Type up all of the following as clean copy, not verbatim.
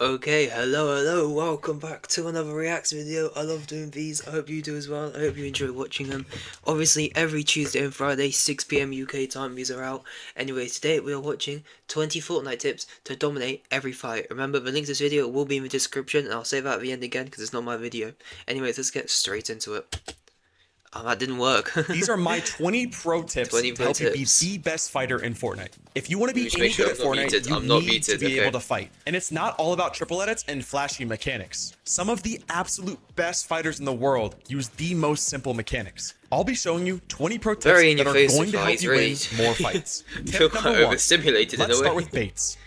Okay, hello, welcome back to another reacts video. I love doing these, I hope you do as well. I hope you enjoy watching them. Obviously, every Tuesday and Friday, 6 PM UK time, these are out. Anyway, today we are watching 20 Fortnite tips to dominate every fight. Remember, the link to this video will be in the description, and I'll say that at the end again because it's not my video. Anyways, let's get straight into it. Oh, that didn't work. These are my 20 pro tips 20 to pro help you be tips. the best fighter in Fortnite. If you want to be Just any make sure good at I'm not Fortnite, muted. you I'm not need to muted, be okay. able to fight. And it's not all about triple edits and flashy mechanics. Some of the absolute best fighters in the world use the most simple mechanics. I'll be showing you 20 pro tips Very in that your are face, going to help guys, you really. win more fights. Feel Tip quite number 1. overstimulated in Let's a way. start with baits.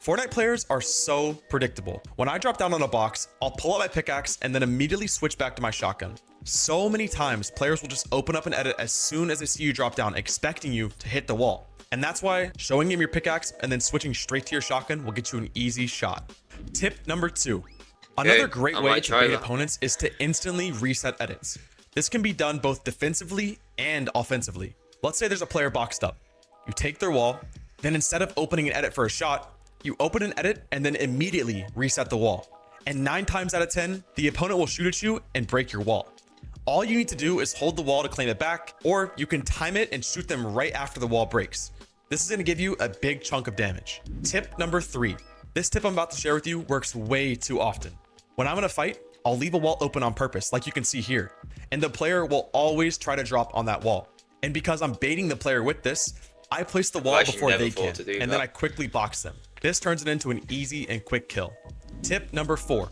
Fortnite players are so predictable. When I drop down on a box, I'll pull out my pickaxe and then immediately switch back to my shotgun. So many times, players will just open up an edit as soon as they see you drop down, expecting you to hit the wall. And that's why showing them your pickaxe and then switching straight to your shotgun will get you an easy shot. Tip number 2. Another great I way might to try bait that. opponents is to instantly reset edits. This can be done both defensively and offensively. Let's say there's a player boxed up. You take their wall, then instead of opening an edit for a shot, you open an edit and then immediately reset the wall. And 9 times out of 10, the opponent will shoot at you and break your wall. All you need to do is hold the wall to claim it back, or you can time it and shoot them right after the wall breaks. This is going to give you a big chunk of damage. Tip number 3. This tip I'm about to share with you works way too often. When I'm in a fight, I'll leave a wall open on purpose, like you can see here, and the player will always try to drop on that wall. And because I'm baiting the player with this, I place the wall actually before never they thought can, to do and that. then I quickly box them. This turns it into an easy and quick kill. Tip number 4.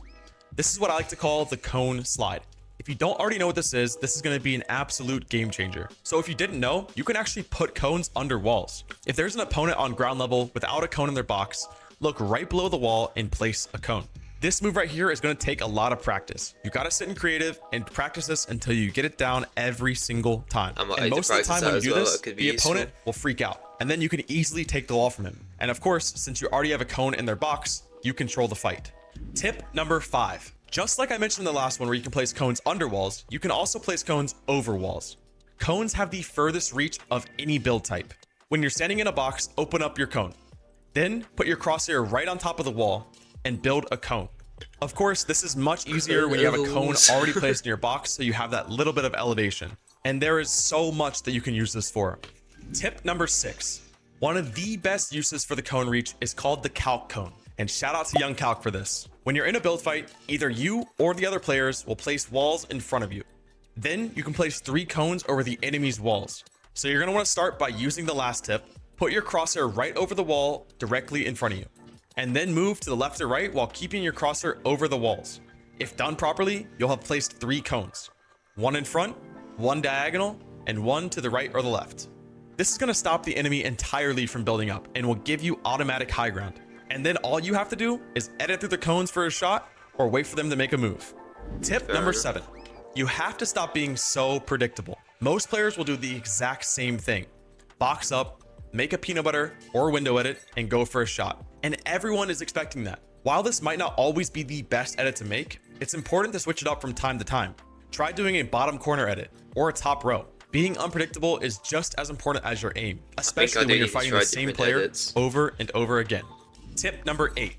This is what I like to call the cone slide. If you don't already know what this is going to be an absolute game changer. So if you didn't know, you can actually put cones under walls. If there's an opponent on ground level without a cone in their box, look right below the wall and place a cone. This move right here is going to take a lot of practice. You got to sit in creative and practice this until you get it down every single time. And most of the time when you do this, the opponent will freak out. And then you can easily take the wall from him. And of course, since you already have a cone in their box, you control the fight. Tip number 5. Just like I mentioned in the last one where you can place cones under walls, you can also place cones over walls. Cones have the furthest reach of any build type. When you're standing in a box, open up your cone. Then put your crosshair right on top of the wall and build a cone. Of course, this is much easier when you have a cone already placed in your box, so you have that little bit of elevation. And there is so much that you can use this for. Tip number 6. One of the best uses for the cone reach is called the calc cone. And shout out to Young Calc for this. When you're in a build fight, either you or the other players will place walls in front of you. Then you can place 3 cones over the enemy's walls. So you're going to want to start by using the last tip. Put your crosshair right over the wall directly in front of you. And then move to the left or right while keeping your crosshair over the walls. If done properly, you'll have placed 3 cones. 1 in front, 1 diagonal, and 1 to the right or the left. This is going to stop the enemy entirely from building up and will give you automatic high ground. And then all you have to do is edit through the cones for a shot or wait for them to make a move. Tip number 7. You have to stop being so predictable. Most players will do the exact same thing. Box up, make a peanut butter or window edit, and go for a shot. And everyone is expecting that. While this might not always be the best edit to make, it's important to switch it up from time to time. Try doing a bottom corner edit or a top row. Being unpredictable is just as important as your aim, especially when you're fighting the same player over and over again. Tip number 8.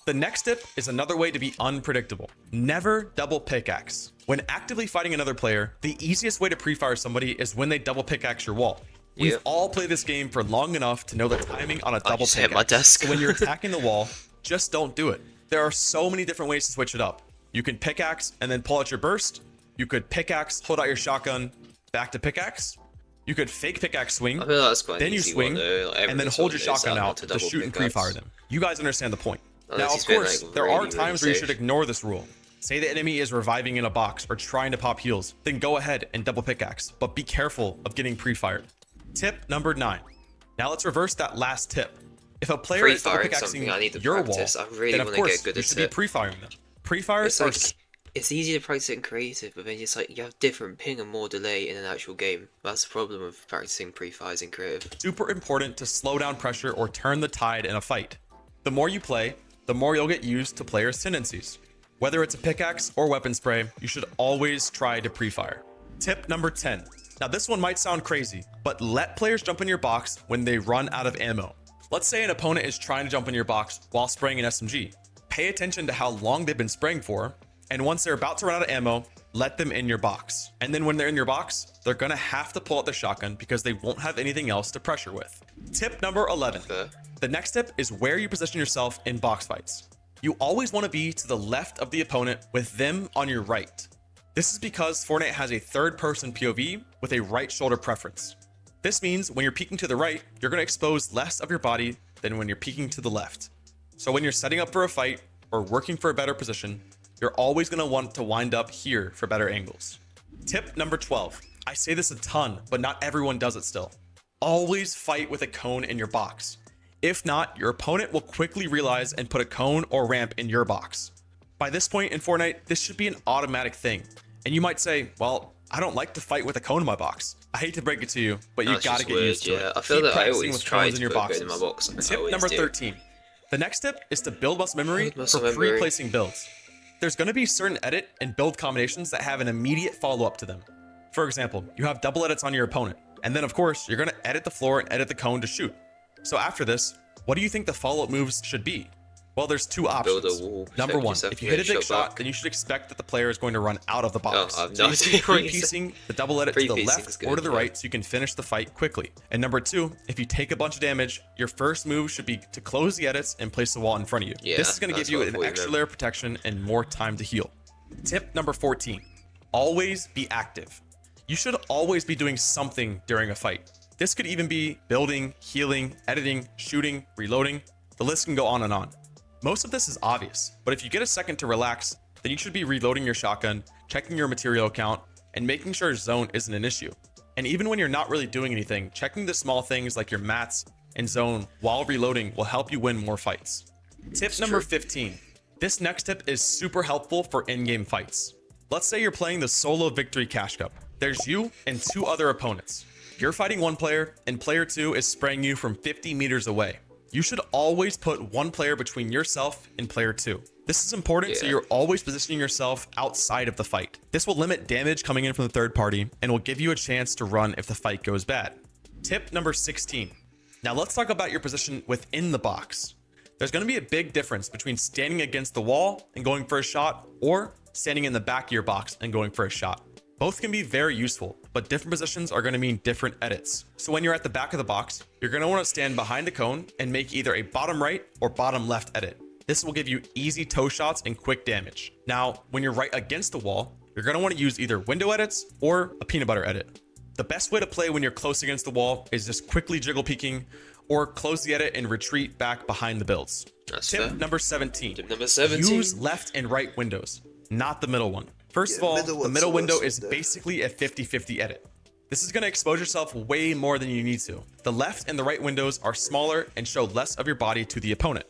The next tip is another way to be unpredictable. Never double pickaxe. When actively fighting another player, the easiest way to pre-fire somebody is when they double pickaxe your wall. We've all played this game for long enough to know the timing on a double pickaxe. Hit my desk. So when you're attacking the wall, just don't do it. There are so many different ways to switch it up. You can pickaxe and then pull out your burst. You could pickaxe, hold out your shotgun, back to pickaxe. You could fake pickaxe swing, I feel that's quite then you easy swing, one, though. Like, and then hold your shotgun out to shoot and pre-fire them. You guys understand the point. Now, of course, there are times where you should ignore this rule. Say the enemy is reviving in a box or trying to pop heals, then go ahead and double pickaxe, but be careful of getting pre-fired. Tip number 9. Now let's reverse that last tip. If a player is double pickaxing your wall, then of course you should be pre-firing them. Pre-fires are... It's easy to practice it in creative, but then it's like you have different ping and more delay in an actual game. That's the problem with practicing pre-fires in creative. Super important to slow down pressure or turn the tide in a fight. The more you play, the more you'll get used to players' tendencies. Whether it's a pickaxe or weapon spray, you should always try to pre-fire. Tip number 10. Now this one might sound crazy, but let players jump in your box when they run out of ammo. Let's say an opponent is trying to jump in your box while spraying an SMG. Pay attention to how long they've been spraying for, and once they're about to run out of ammo, let them in your box. And then when they're in your box, they're gonna have to pull out the shotgun because they won't have anything else to pressure with. Tip number 11. The next tip is where you position yourself in box fights. You always want to be to the left of the opponent with them on your right. This is because Fortnite has a third-person POV with a right shoulder preference. This means when you're peeking to the right, you're going to expose less of your body than when you're peeking to the left. So when you're setting up for a fight or working for a better position, you're always going to want to wind up here for better angles. Tip number 12. I say this a ton, but not everyone does it still. Always fight with a cone in your box. If not, your opponent will quickly realize and put a cone or ramp in your box. By this point in Fortnite, this should be an automatic thing. And you might say, well, I don't like to fight with a cone in my box. I hate to break it to you, but you gotta get used to it. I feel that I always with try cones to in your put a boxes. cone in my box. Tip number 13. The next tip is to build muscle memory for pre-placing builds. There's going to be certain edit and build combinations that have an immediate follow-up to them. For example, you have double edits on your opponent, and then of course, you're going to edit the floor and edit the cone to shoot. So after this, what do you think the follow-up moves should be? Well, there's two options. Number one, if you hit a big shot, then you should expect that the player is going to run out of the box. So you should be pre-piecing the double edit to the left or to the right so you can finish the fight quickly. And number two, if you take a bunch of damage, your first move should be to close the edits and place the wall in front of you. This is going to give you an extra layer of protection and more time to heal. Tip number 14, always be active. You should always be doing something during a fight. This could even be building, healing, editing, shooting, reloading. The list can go on and on. Most of this is obvious, but if you get a second to relax, then you should be reloading your shotgun, checking your material count, and making sure zone isn't an issue. And even when you're not really doing anything, checking the small things like your mats and zone while reloading will help you win more fights. Tip number 15. This next tip is super helpful for in-game fights. Let's say you're playing the solo victory cash cup. There's you and two other opponents. You're fighting one player, and player two is spraying you from 50 meters away. You should always put one player between yourself and player two. This is important so you're always positioning yourself outside of the fight. This will limit damage coming in from the third party and will give you a chance to run if the fight goes bad. Tip number 16. Now let's talk about your position within the box. There's going to be a big difference between standing against the wall and going for a shot or standing in the back of your box and going for a shot. Both can be very useful, but different positions are going to mean different edits. So when you're at the back of the box, you're going to want to stand behind the cone and make either a bottom right or bottom left edit. This will give you easy toe shots and quick damage. Now, when you're right against the wall, you're going to want to use either window edits or a peanut butter edit. The best way to play when you're close against the wall is just quickly jiggle peeking or close the edit and retreat back behind the builds. Tip number 17. Tip number 17. Use left and right windows, not the middle one. First of all, the middle window is basically a 50-50 edit. This is going to expose yourself way more than you need to. The left and the right windows are smaller and show less of your body to the opponent.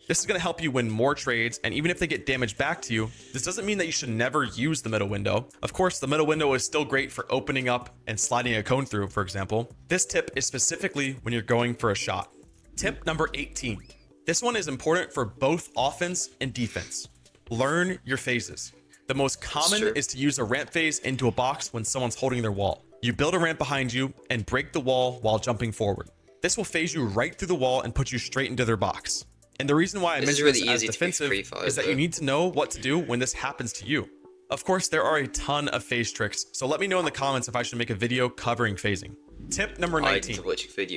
This is going to help you win more trades, and even if they get damage back to you, this doesn't mean that you should never use the middle window. Of course, the middle window is still great for opening up and sliding a cone through, for example. This tip is specifically when you're going for a shot. Tip number 18. This one is important for both offense and defense. Learn your phases. The most common is to use a ramp phase into a box when someone's holding their wall. You build a ramp behind you and break the wall while jumping forward. This will phase you right through the wall and put you straight into their box. And the reason why I mention this as defensive is that you need to know what to do when this happens to you. Of course, there are a ton of phase tricks, so let me know in the comments if I should make a video covering phasing. Tip number 19.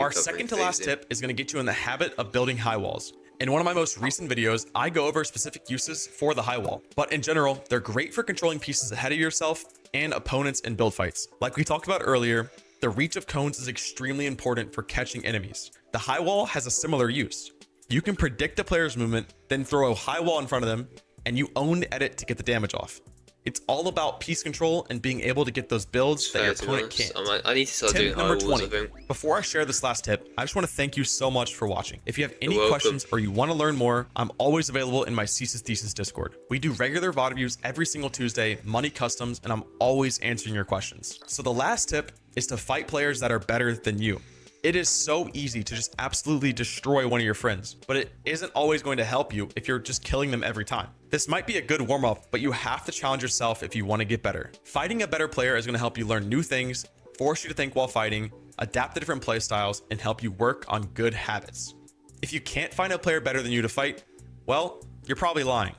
Our second to last tip is going to get you in the habit of building high walls. In one of my most recent videos, I go over specific uses for the high wall, but in general, they're great for controlling pieces ahead of yourself and opponents in build fights. Like we talked about earlier, the reach of cones is extremely important for catching enemies. The high wall has a similar use. You can predict a player's movement, then throw a high wall in front of them, and you own the edit to get the damage off. It's all about piece control and being able to get those builds that your opponent can't. I need to start doing high walls, I think. Before I share this last tip, I just want to thank you so much for watching. If you have any questions or you want to learn more, I'm always available in my Ceases Thesis Discord. We do regular VOD reviews every single Tuesday, money customs, and I'm always answering your questions. So the last tip is to fight players that are better than you. It is so easy to just absolutely destroy one of your friends, but it isn't always going to help you if you're just killing them every time. This might be a good warm-up, but you have to challenge yourself if you want to get better. Fighting a better player is going to help you learn new things, force you to think while fighting, adapt to different play styles, and help you work on good habits. If you can't find a player better than you to fight, well, you're probably lying.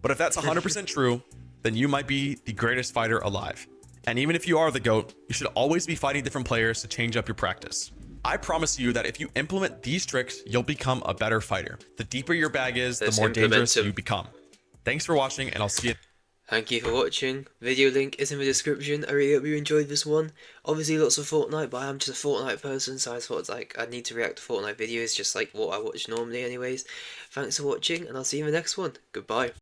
But if that's 100% true, then you might be the greatest fighter alive. And even if you are the GOAT, you should always be fighting different players to change up your practice. I promise you that if you implement these tricks, you'll become a better fighter. The deeper your bag is, the more dangerous you become. Thanks for watching, and I'll see you. Thank you for watching. Video link is in the description. I really hope you enjoyed this one. Obviously lots of Fortnite, but I am just a Fortnite person, so I thought I need to react to Fortnite videos, just like what I watch normally anyways. Thanks for watching, and I'll see you in the next one. Goodbye.